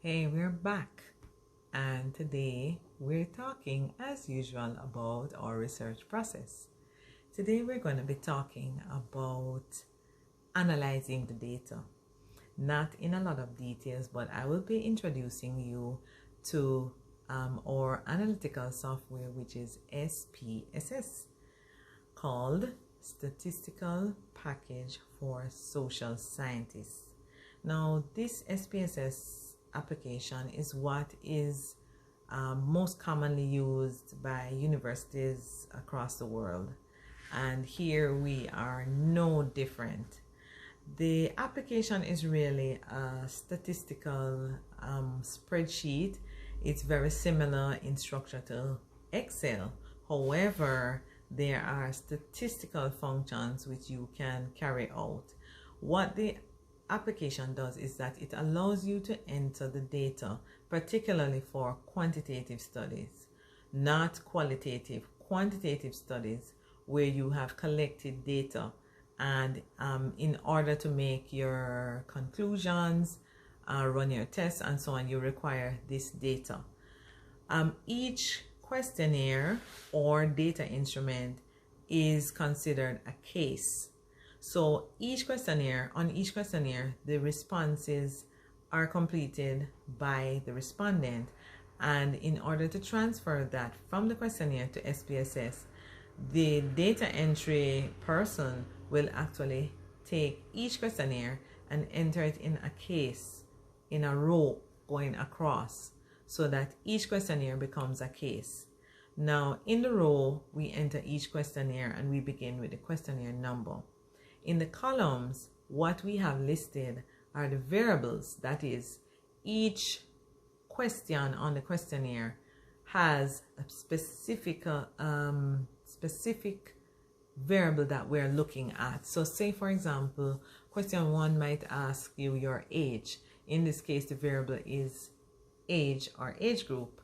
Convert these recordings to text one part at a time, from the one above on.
Hey, we're back, and today we're talking as usual about our research process. Today we're going to be talking about analyzing the data, not in a lot of details, but I will be introducing you to our analytical software, which is SPSS, called Statistical Package for Social Scientists. Now, this SPSS application is what is most commonly used by universities across the world, and here we are no different. The application is really a statistical spreadsheet. It's very similar in structure to Excel. However, there are statistical functions which you can carry out. What the application does is that it allows you to enter the data, particularly for quantitative studies, not qualitative, quantitative studies where you have collected data, and in order to make your conclusions, run your tests and so on, you require this data. Each questionnaire or data instrument is considered a case. So on each questionnaire, the responses are completed by the respondent. And in order to transfer that from the questionnaire to SPSS, the data entry person will actually take each questionnaire and enter it in a case, in a row going across, so that each questionnaire becomes a case. Now, in the row, we enter each questionnaire and we begin with the questionnaire number. In the columns, what we have listed are the variables. That is, each question on the questionnaire has a specific variable that we're looking at. So say, for example, question 1 might ask you your age. In this case, the variable is age or age group.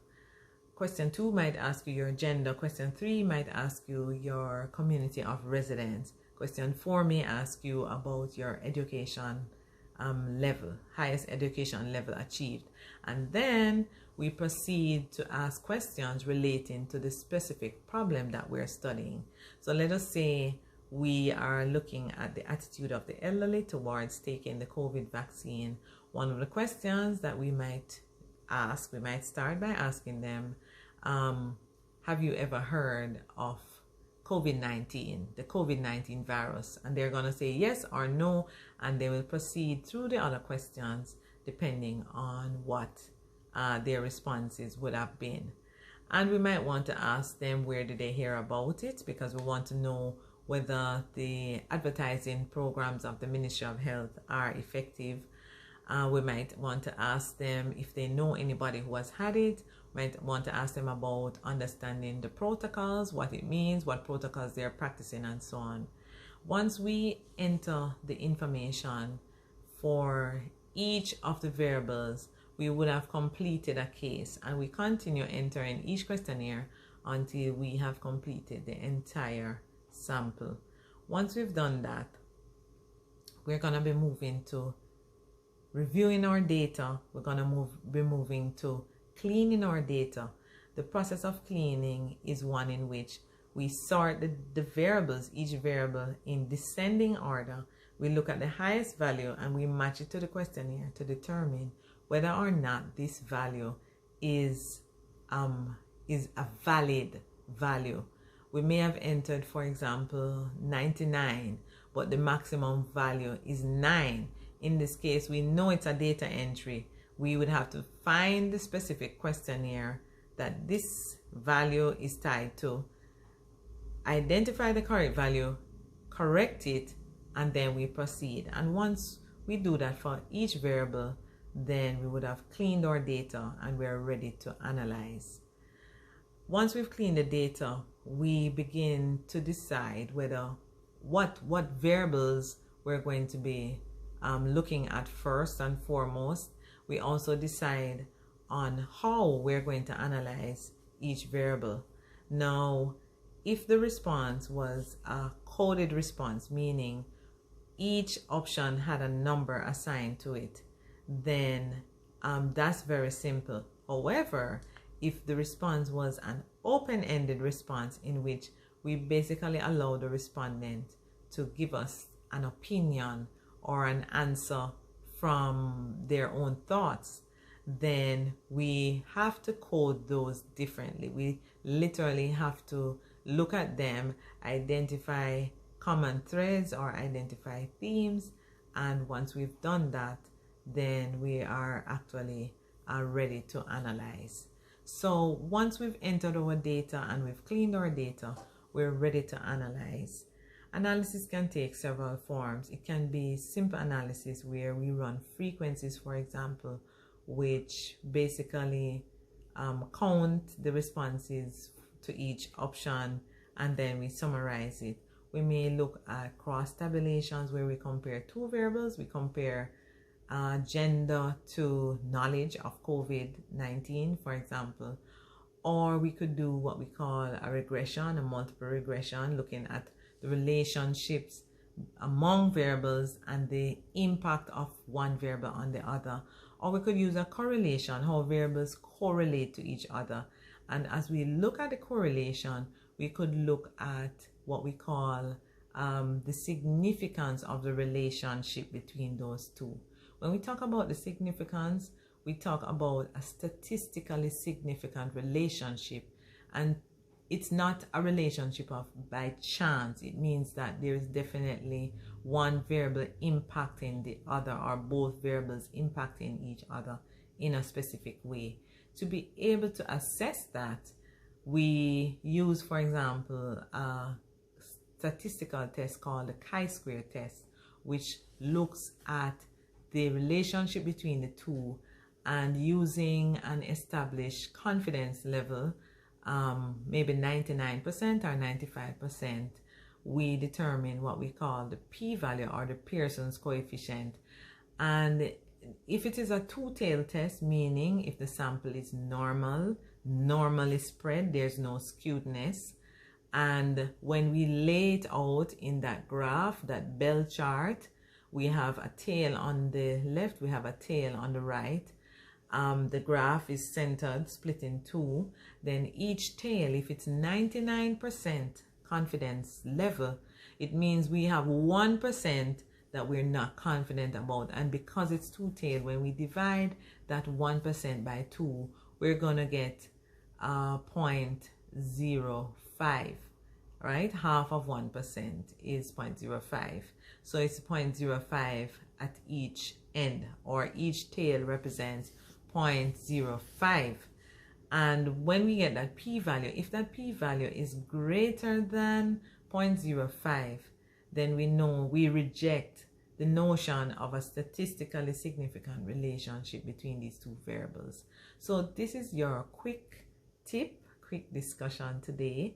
Question 2 might ask you your gender. Question 3 might ask you your community of residence. Question 4 may ask you about your education level, highest education level achieved. And then we proceed to ask questions relating to the specific problem that we're studying. So let us say we are looking at the attitude of the elderly towards taking the COVID vaccine. One of the questions that we might ask, we might start by asking them, have you ever heard of COVID-19, the COVID-19 virus? And they're going to say yes or no, and they will proceed through the other questions depending on what their responses would have been. And we might want to ask them where did they hear about it, because we want to know whether the advertising programs of the Ministry of Health are effective. We might want to ask them if they know anybody who has had it. Might want to ask them about understanding the protocols, what it means, what protocols they're practicing, and so on. Once we enter the information for each of the variables, we would have completed a case, and we continue entering each questionnaire until we have completed the entire sample. Once we've done that, we're going to be moving to reviewing our data. We're going to be moving to cleaning our data. The process of cleaning is one in which we sort the variables, each variable in descending order. We look at the highest value and we match it to the questionnaire to determine whether or not this value is a valid value. We may have entered, for example, 99, but the maximum value is 9. In this case, we know it's a data entry. We would have to find the specific questionnaire that this value is tied to, identify the correct value, correct it, and then we proceed. And once we do that for each variable, then we would have cleaned our data and we're ready to analyze. Once we've cleaned the data, we begin to decide whether what variables we're going to be looking at first and foremost. We also decide on how we're going to analyze each variable. Now, if the response was a coded response, meaning each option had a number assigned to it, then That's very simple. However, if the response was an open-ended response in which we basically allow the respondent to give us an opinion or an answer from their own thoughts, then we have to code those differently. We literally have to look at them, identify common threads or identify themes, and once we've done that, then we are actually ready to analyze. So once we've entered our data and we've cleaned our data, we're ready to analyze. Analysis can take several forms. It can be simple analysis where we run frequencies, for example, which basically count the responses to each option and then we summarize it. We may look at cross tabulations where we compare two variables. We compare gender to knowledge of COVID-19, for example. Or we could do what we call a regression, a multiple regression, looking at the relationships among variables and the impact of one variable on the other. Or we could use a correlation, how variables correlate to each other. And as we look at the correlation, we could look at what we call the significance of the relationship between those two. When we talk about the significance, we talk about a statistically significant relationship, and it's not a relationship of by chance. It means that there is definitely one variable impacting the other, or both variables impacting each other in a specific way. To be able to assess that, we use, for example, a statistical test called the chi-square test, which looks at the relationship between the two, and using an established confidence level, maybe 99% or 95%, we determine what we call the p-value or the Pearson's coefficient. And if it is a two-tailed test, meaning if the sample is normally spread, there's no skewedness, and when we lay it out in that graph, that bell chart, we have a tail on the left, we have a tail on the right. The graph is centered, split in two. Then each tail, if it's 99% confidence level, it means we have 1% that we're not confident about. And because it's two-tailed, when we divide that 1% by 2, we're going to get 0.05, right? Half of 1% is 0.05. So it's 0.05 at each end, or each tail represents 0.05. And when we get that p-value, if that p-value is greater than 0.05, then we know we reject the notion of a statistically significant relationship between these two variables. So this is your quick tip, quick discussion today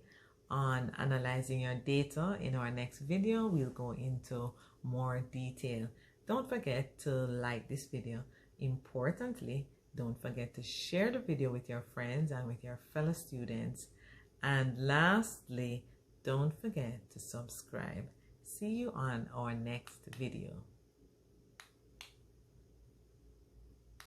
on analyzing your data. In our next video, we'll go into more detail. Don't forget to like this video. Importantly, don't forget to share the video with your friends and with your fellow students. And lastly, don't forget to subscribe. See you on our next video.